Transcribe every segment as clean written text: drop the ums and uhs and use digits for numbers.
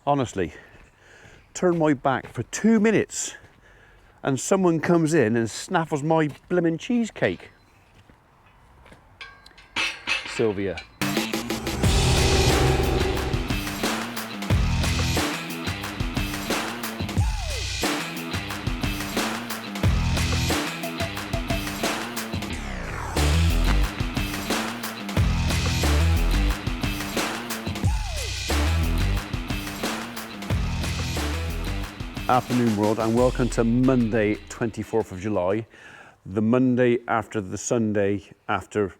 Honestly, turn my back for 2 minutes and someone comes in and snaffles my blimmin' cheesecake. Sylvia. Afternoon world, and welcome to Monday 24th of July, the Monday after the Sunday after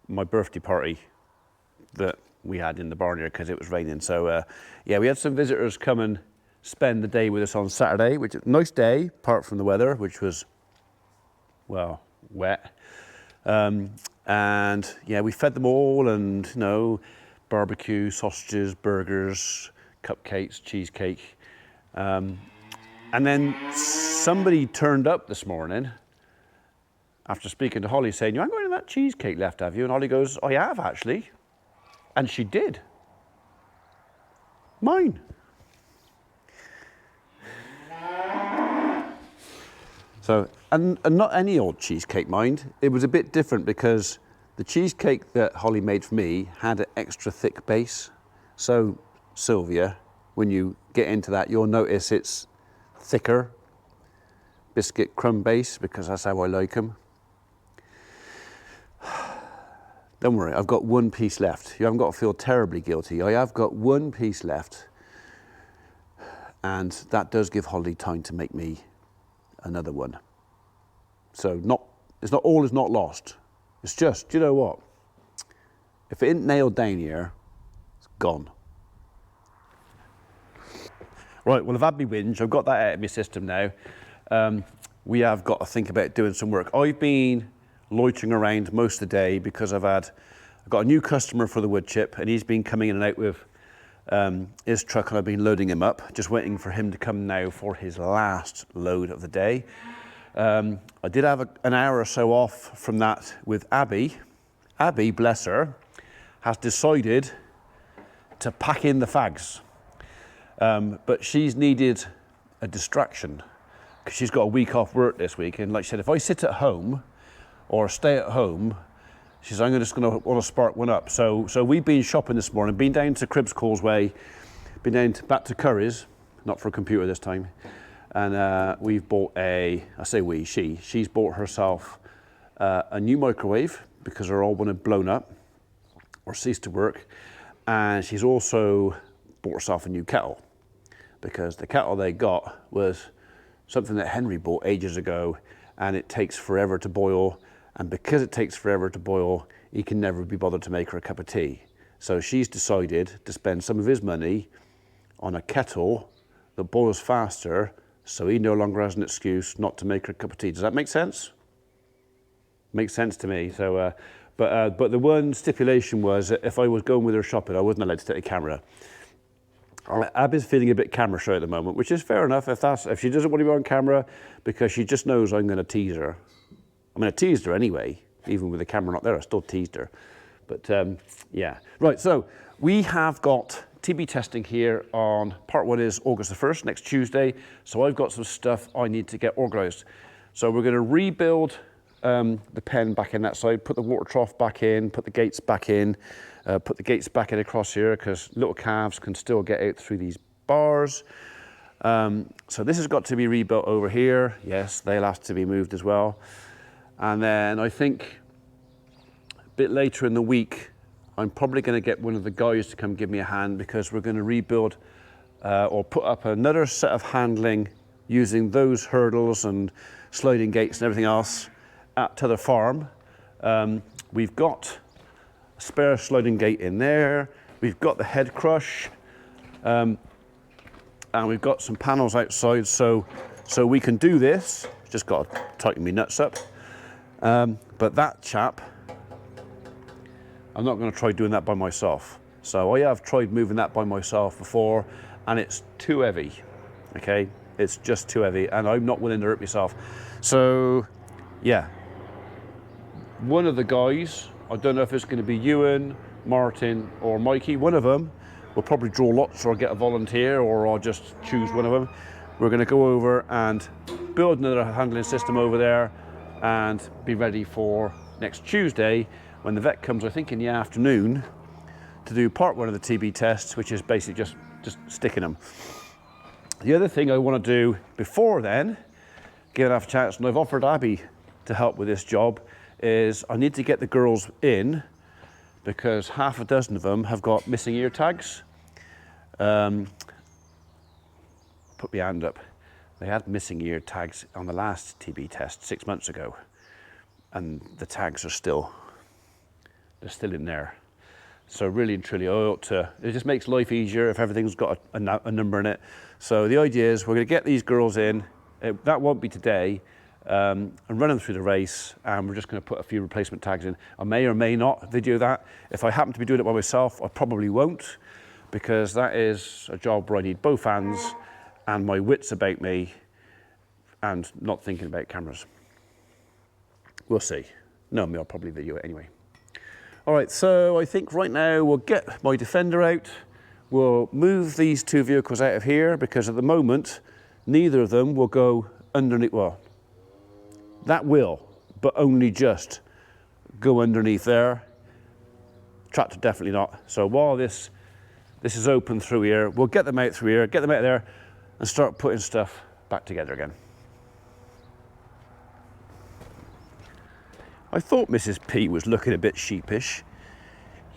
my birthday party that we had in the barn here because it was raining. So yeah, we had some visitors come and spend the day with us on Saturday, which is a nice day apart from the weather, which was, well, wet. And yeah, we fed them all, and you know, barbecue, sausages, burgers, cupcakes, cheesecake. And then somebody turned up this morning after speaking to Holly saying, "You haven't got any of that cheesecake left, have you?" And Holly goes, "I have actually." And she did. Mine. So, and not any old cheesecake, mind. It was a bit different because the cheesecake that Holly made for me had an extra thick base. So, Sylvia, when you get into that, you'll notice it's thicker biscuit crumb base because that's how I like them. Don't worry, I've got one piece left. You haven't got to feel terribly guilty. I have got one piece left, and that does give Holly time to make me another one. So it's not all is not lost. It's just, you know what? If it isn't nailed down here, it's gone. Right, well, I've had my whinge. I've got that out of my system now. We have got to think about doing some work. I've been loitering around most of the day because I've got a new customer for the wood chip, and he's been coming in and out with his truck, and I've been loading him up, just waiting for him to come now for his last load of the day. I did have an hour or so off from that with Abby. Abby, bless her, has decided to pack in the fags. But she's needed a distraction because she's got a week off work this week. And like I said, if I sit at home or stay at home, she's I'm just going to want to spark one up. So we've been shopping this morning, been down to Cribbs Causeway, been down back to Curry's, not for a computer this time. And we've bought she's bought herself a new microwave because her old one had blown up or ceased to work. And she's also bought herself a new kettle because the kettle they got was something that Henry bought ages ago, and it takes forever to boil, and because it takes forever to boil, he can never be bothered to make her a cup of tea. So she's decided to spend some of his money on a kettle that boils faster, so he no longer has an excuse not to make her a cup of tea. Does that make sense? Makes sense to me. So but the one stipulation was that if I was going with her shopping, I wasn't allowed to take a camera. Abby's feeling a bit camera shy at the moment, which is fair enough if she doesn't want to be on camera because she just knows I'm going to tease her. I'm going to tease her anyway, even with the camera not there, I still teased her. But yeah. Right, so we have got TB testing here on part one is August the 1st, next Tuesday. So I've got some stuff I need to get organised. So we're going to rebuild the pen back in that side, put the water trough back in, put the gates back in, put the gates back in across here because little calves can still get out through these bars. So this has got to be rebuilt over here. Yes, they'll have to be moved as well. And then I think a bit later in the week, I'm probably going to get one of the guys to come give me a hand because we're going to rebuild or put up another set of handling using those hurdles and sliding gates and everything else at Tether Farm. We've got a spare sliding gate in there. We've got the head crush, and we've got some panels outside, so we can do this. Just got to tighten my nuts up. But that chap, I'm not going to try doing that by myself. So I have tried moving that by myself before, and it's too heavy. Okay, it's just too heavy, and I'm not willing to hurt myself. So yeah. One of the guys, I don't know if it's going to be Ewan, Martin or Mikey, one of them we'll probably draw lots or get a volunteer, or I'll just choose one of them. We're going to go over and build another handling system over there and be ready for next Tuesday when the vet comes, I think in the afternoon, to do part 1 of the TB tests, which is basically just sticking them. The other thing I want to do before then, give enough chance, and I've offered Abby to help with this job, is I need to get the girls in because half a dozen of them have got missing ear tags. Put my hand up. They had missing ear tags on the last TB test 6 months ago, and the tags are still in there. So really and truly, I ought to, it just makes life easier if everything's got a number in it. So the idea is we're going to get these girls in. That won't be today, and run them through the race, and we're just going to put a few replacement tags in. I may or may not video that. If I happen to be doing it by myself, I probably won't, because that is a job where I need both hands and my wits about me and not thinking about cameras. We'll see. No, I'll probably video it anyway. All right, so I think right now we'll get my Defender out. We'll move these 2 vehicles out of here because at the moment, neither of them will go underneath, well, that will, but only just go underneath there. Tractor definitely not. So while this is open through here, we'll get them out through here, get them out there, and start putting stuff back together again. I thought Mrs. P was looking a bit sheepish.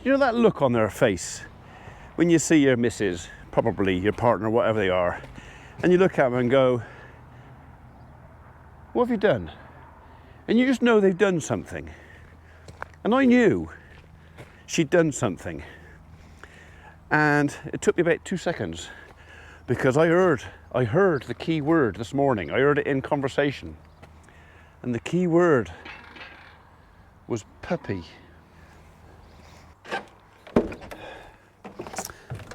You know that look on their face when you see your missus, probably your partner, whatever they are, and you look at them and go, what have you done? And you just know they've done something. And I knew she'd done something. And it took me about 2 seconds because I heard the key word this morning. I heard it in conversation. And the key word was puppy.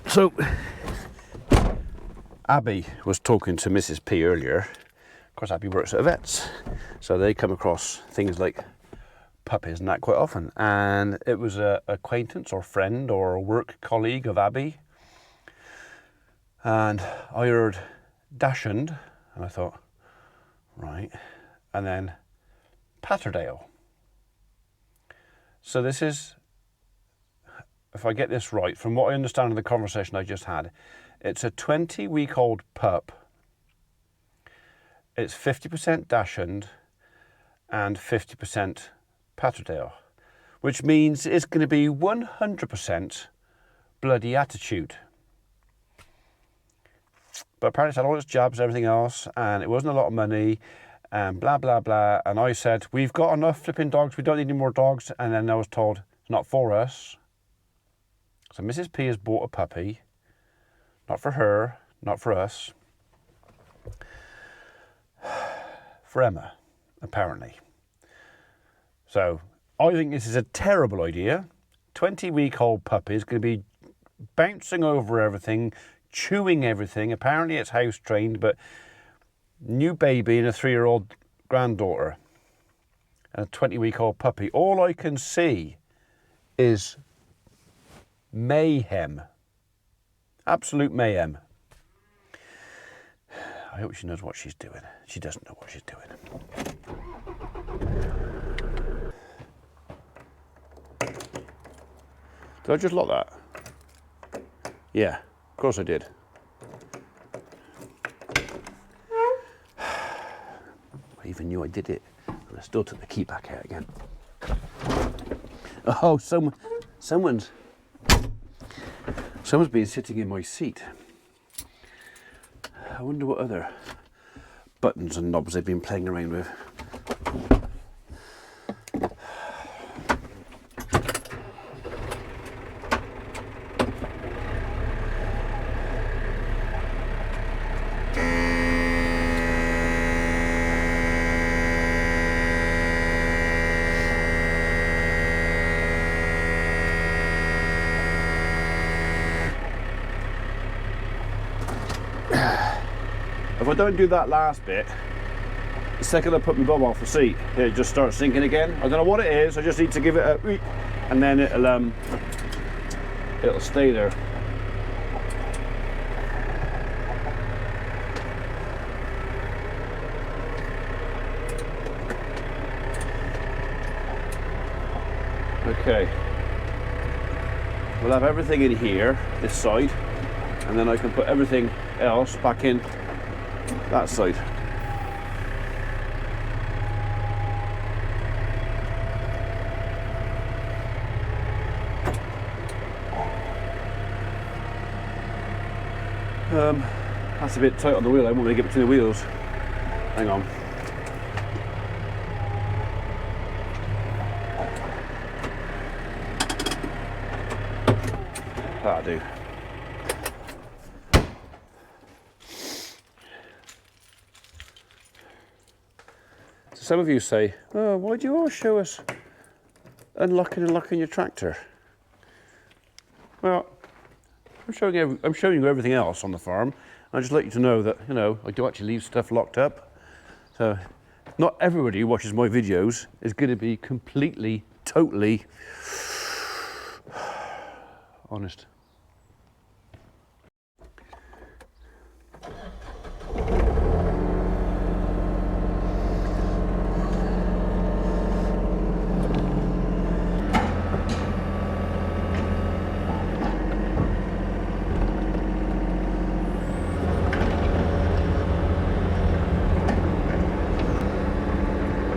So Abby was talking to Mrs. P earlier. Of course, Abby works at a vet's, so they come across things like puppies and that quite often. And it was an acquaintance or friend or a work colleague of Abby. And I heard Dachshund, and I thought, right. And then Patterdale. So this is, if I get this right, from what I understand of the conversation I just had, it's a 20-week-old pup. It's 50% Dachshund and 50% Patterdale, which means it's going to be 100% bloody attitude. But apparently it's had all its jabs and everything else, and it wasn't a lot of money, and blah, blah, blah. And I said, we've got enough flipping dogs, we don't need any more dogs. And then I was told, it's not for us. So Mrs. P has bought a puppy, not for her, not for us, for Emma, apparently. So I think this is a terrible idea. 20-week-old puppy is going to be bouncing over everything, chewing everything. Apparently it's house trained, but new baby and a 3-year-old granddaughter and a 20-week-old puppy. All I can see is mayhem. Absolute mayhem. I hope she knows what she's doing. She doesn't know what she's doing. Did I just lock that? Yeah, of course I did. I even knew I did it, and I still took the key back out again. Oh, someone's been sitting in my seat. I wonder what other buttons and knobs they've been playing around with. If I don't do that last bit, the second I put my bum off the seat, it just starts sinking again. I don't know what it is, I just need to give it a and then it'll stay there. Okay. We'll have everything in here, this side, and then I can put everything else back in that side. That's a bit tight on the wheel. I won't really get between the wheels. Hang on. That'll do. So some of you say, oh, why do you always show us unlocking and locking your tractor? Well, I'm showing you everything else on the farm. I just let you to know that, you know, I do actually leave stuff locked up. So not everybody who watches my videos is going to be completely, totally honest.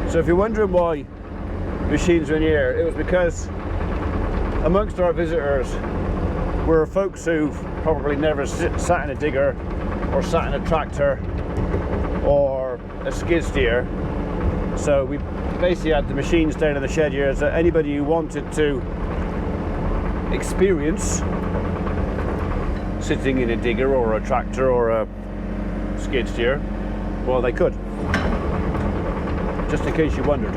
So if you're wondering why machines are in here, it was because amongst our visitors were folks who've probably never sat in a digger or sat in a tractor or a skid steer. So we basically had the machines down in the shed here, so anybody who wanted to experience sitting in a digger or a tractor or a skid steer, well, they could. Just in case you wondered.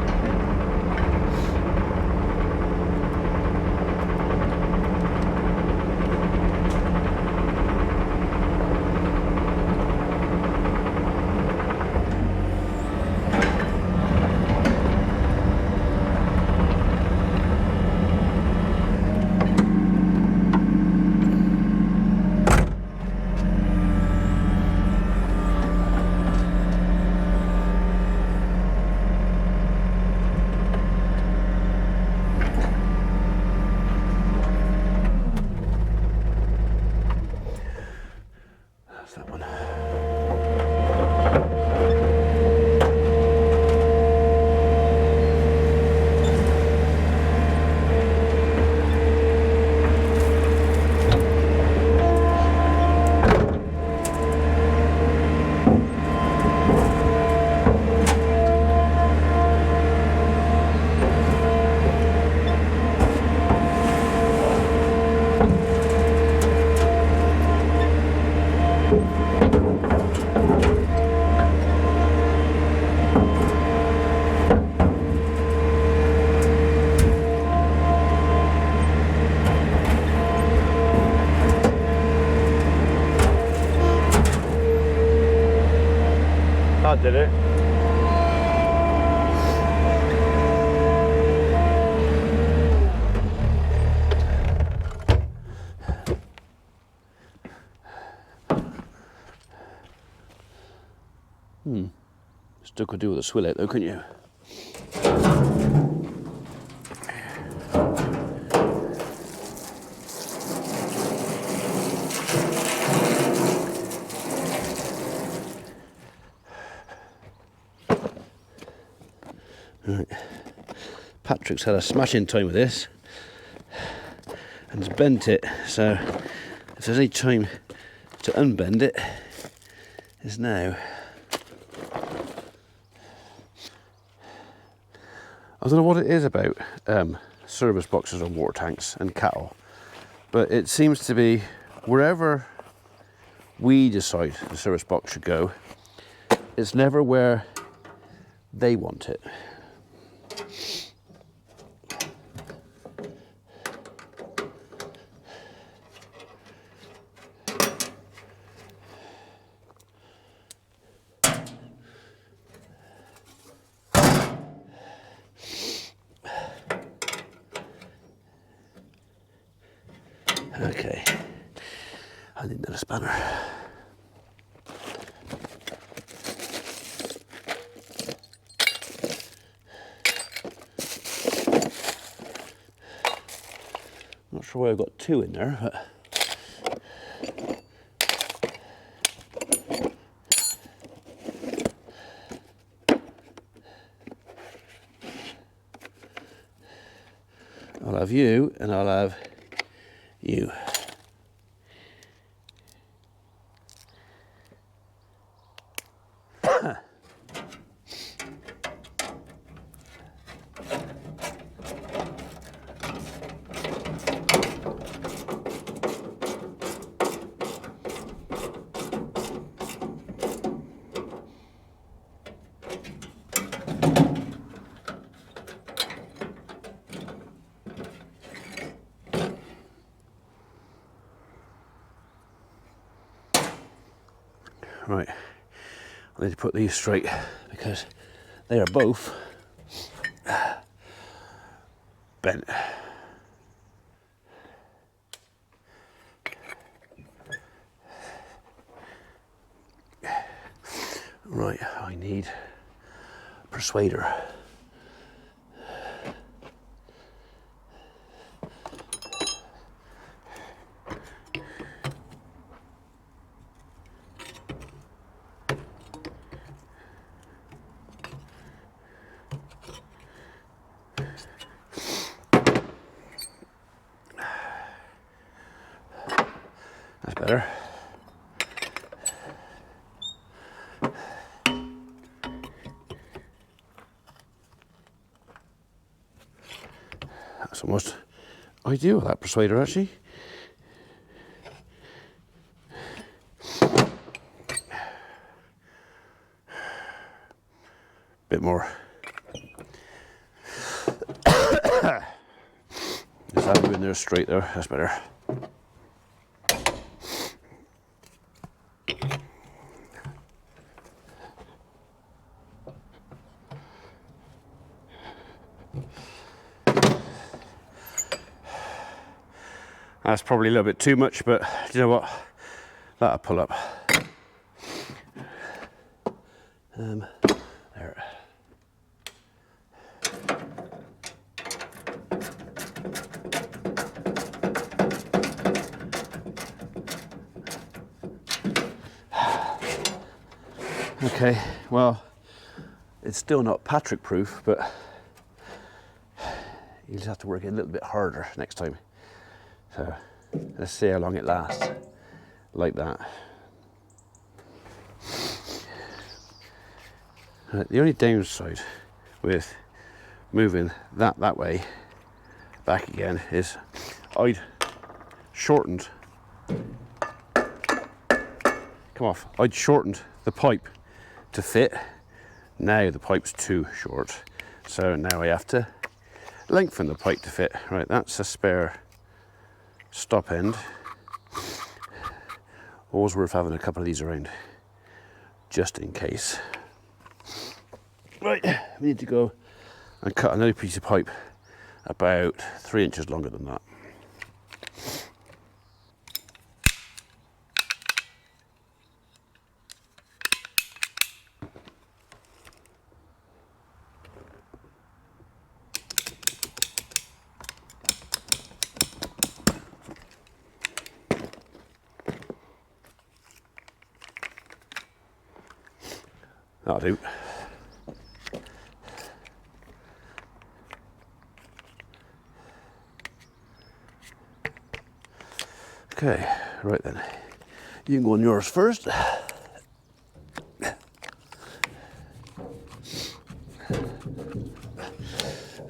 That one. That did it. Still could do with a swill out though, couldn't you? Right. Patrick's had a smashing time with this and has bent it, so if there's any time to unbend it, is now. I don't know what it is about service boxes or water tanks and cattle, but it seems to be wherever we decide the service box should go, it's never where they want it. Okay, I need another spanner. sure why I've got two in there, but I'll have you and I'll have you. Right, I need to put these straight because they are both bent. Right, I need a persuader. That's better. That's almost ideal, that persuader, actually. Bit more. Just have you in there straight there, that's better. That's probably a little bit too much, but do you know what? That'll pull up. There. Okay, well, it's still not Patrick proof, but you just have to work it a little bit harder next time. So let's see how long it lasts, like that. The only downside with moving that way, back again, is I'd shortened, I'd shortened the pipe to fit. Now the pipe's too short, so now I have to lengthen the pipe to fit. Right, that's a spare stop end. Always worth having a couple of these around, just in case. Right, we need to go and cut another piece of pipe about 3 inches longer than that. That'll do. Okay, right then. You can go on yours first. And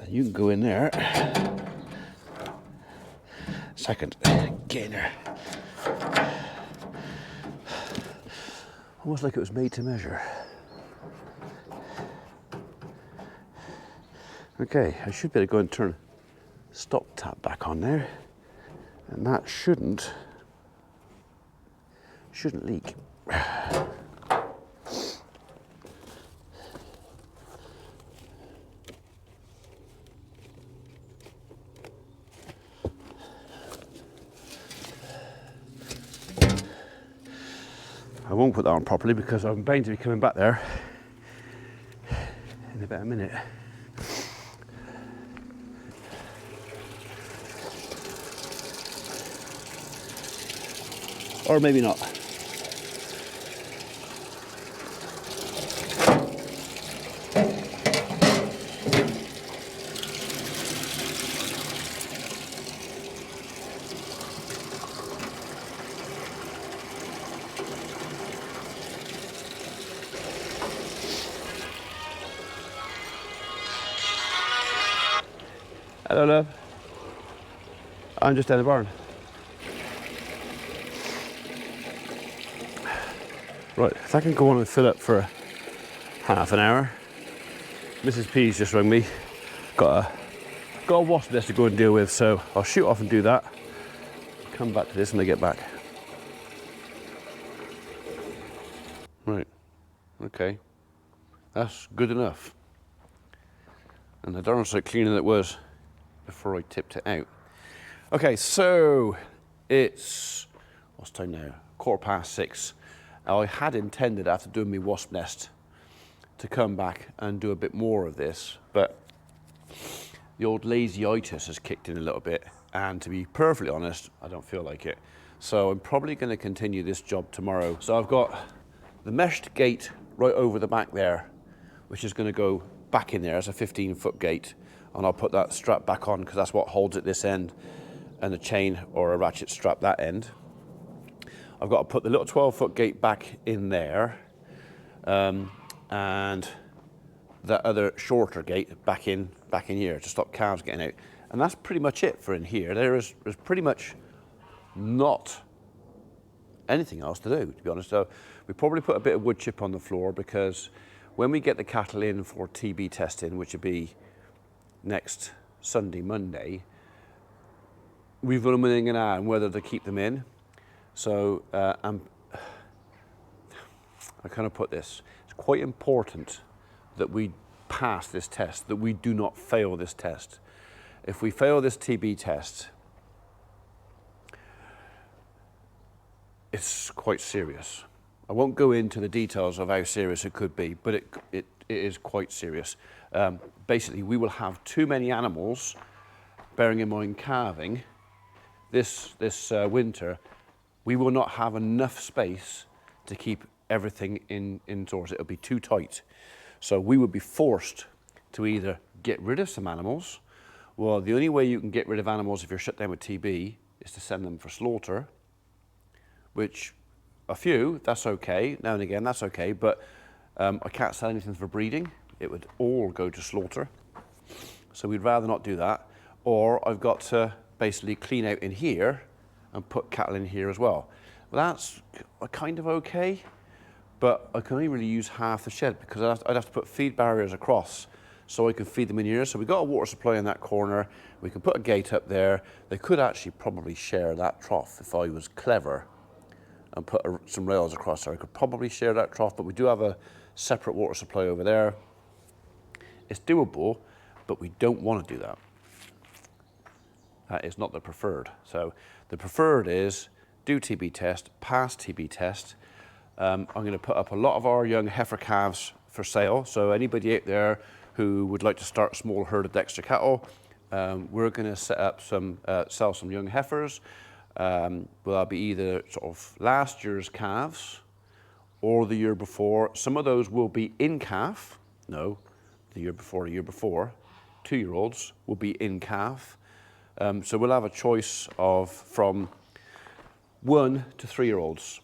you can go in there. Second, get in there. Almost like it was made to measure. Okay, I should be able to go and turn stop tap back on there, and that shouldn't leak. I won't put that on properly because I'm bound to be coming back there in about a minute. Or maybe not. Hello, love. I'm just down the barn. Right, if I can go on and fill up for half an hour. Mrs. P's just rung me. Got a wasp nest to go and deal with, so I'll shoot off and do that. Come back to this when I get back. Right, okay. That's good enough. And the darn sight cleaner that was before I tipped it out. Okay, so it's, what's time now? 6:15. I had intended, after doing my wasp nest, to come back and do a bit more of this, but the old lazy-itis has kicked in a little bit, and to be perfectly honest, I don't feel like it. So I'm probably going to continue this job tomorrow. So I've got the meshed gate right over the back there, which is going to go back in there as a 15-foot gate, and I'll put that strap back on because that's what holds it this end, and a chain or a ratchet strap that end. I've got to put the little 12-foot gate back in there, and that other shorter gate back in here to stop calves getting out. And that's pretty much it for in here. There's pretty much not anything else to do, to be honest. So we probably put a bit of wood chip on the floor, because when we get the cattle in for TB testing, which will be next Sunday, Monday, we've got them in an eye on whether to keep them in. So I kind of put this, it's quite important that we pass this test, that we do not fail this test. If we fail this TB test, it's quite serious. I won't go into the details of how serious it could be, but it is quite serious. Basically, we will have too many animals, bearing in mind calving, this winter. We will not have enough space to keep everything indoors. It'll be too tight. So we would be forced to either get rid of some animals. Well, the only way you can get rid of animals if you're shut down with TB is to send them for slaughter, which a few, that's okay. Now and again, that's okay. But I can't sell anything for breeding. It would all go to slaughter. So we'd rather not do that. Or I've got to basically clean out in here and put cattle in here as well. Well, that's kind of okay, but I can only really use half the shed because I'd have to put feed barriers across so I can feed them in here. So we've got a water supply in that corner. We can put a gate up there. They could actually probably share that trough if I was clever and put some rails across there. I could probably share that trough, but we do have a separate water supply over there. It's doable, but we don't want to do that. That is not the preferred. So the preferred is do TB test, pass TB test. I'm going to put up a lot of our young heifer calves for sale. So anybody out there who would like to start a small herd of Dexter cattle, we're going to set up some, sell some young heifers. Well, that'll be either sort of last year's calves or the year before. Some of those will be in calf. No, the year before, 2-year-olds will be in calf. So we'll have a choice of from 1 to 3-year-olds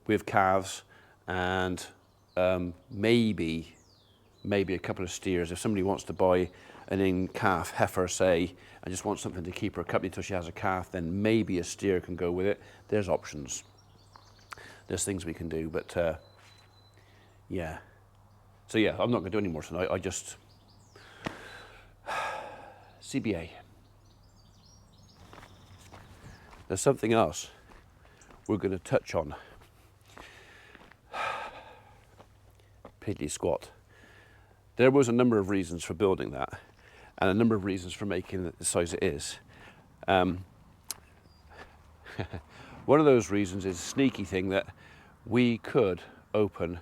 with calves, and maybe a couple of steers. If somebody wants to buy an in-calf heifer, say, and just wants something to keep her company until she has a calf, then maybe a steer can go with it. There's options. There's things we can do, but yeah. So yeah, I'm not going to do any more tonight. I just CBA. There's something else we're going to touch on. Piddly squat. There was a number of reasons for building that, and a number of reasons for making it the size it is. One of those reasons is a sneaky thing that we could open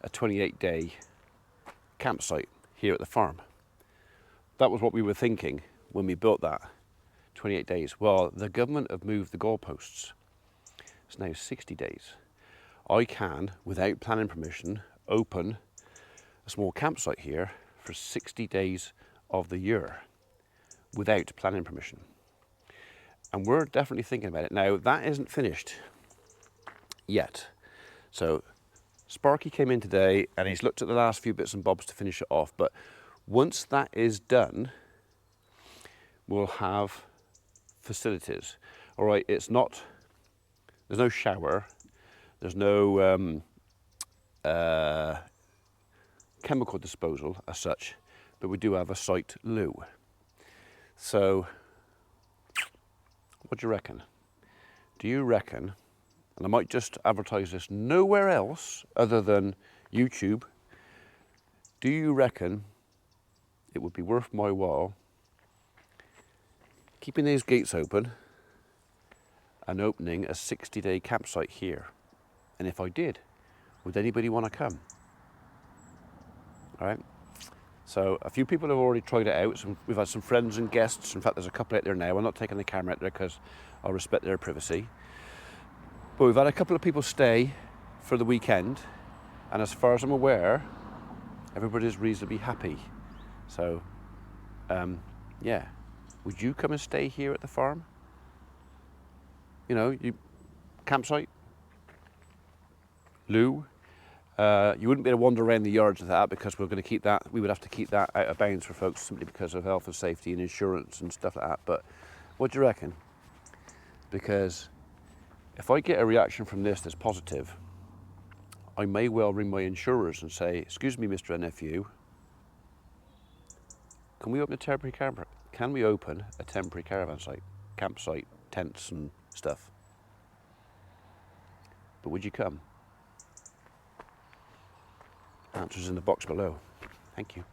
a 28-day campsite here at the farm. That was what we were thinking when we built that, 28 days. Well, the government have moved the goalposts. It's now 60 days. I can, without planning permission, open a small campsite here for 60 days of the year without planning permission. And we're definitely thinking about it. Now, that isn't finished yet. So Sparky came in today and he's looked at the last few bits and bobs to finish it off. But once that is done, we'll have facilities. All right, it's not, there's no shower, there's no chemical disposal as such, but we do have a site loo. So, what do you reckon? Do you reckon, and I might just advertise this nowhere else other than YouTube, do you reckon it would be worth my while keeping these gates open and opening a 60-day campsite here? And if I did, would anybody want to come? All right. So a few people have already tried it out. We've had some friends and guests. In fact, there's a couple out there now. I'm not taking the camera out there because I respect their privacy. But we've had a couple of people stay for the weekend. And as far as I'm aware, everybody's reasonably happy. So, yeah. Would you come and stay here at the farm? You know, campsite, loo. You wouldn't be able to wander around the yards with that because we're going to keep that. We would have to keep that out of bounds for folks simply because of health and safety and insurance and stuff like that. But what do you reckon? Because if I get a reaction from this that's positive, I may well ring my insurers and say, "Excuse me, Mr. NFU, can we open a temporary camper? Can we open a temporary caravan site, campsite, tents and stuff? But would you come?" Answers in the box below. Thank you.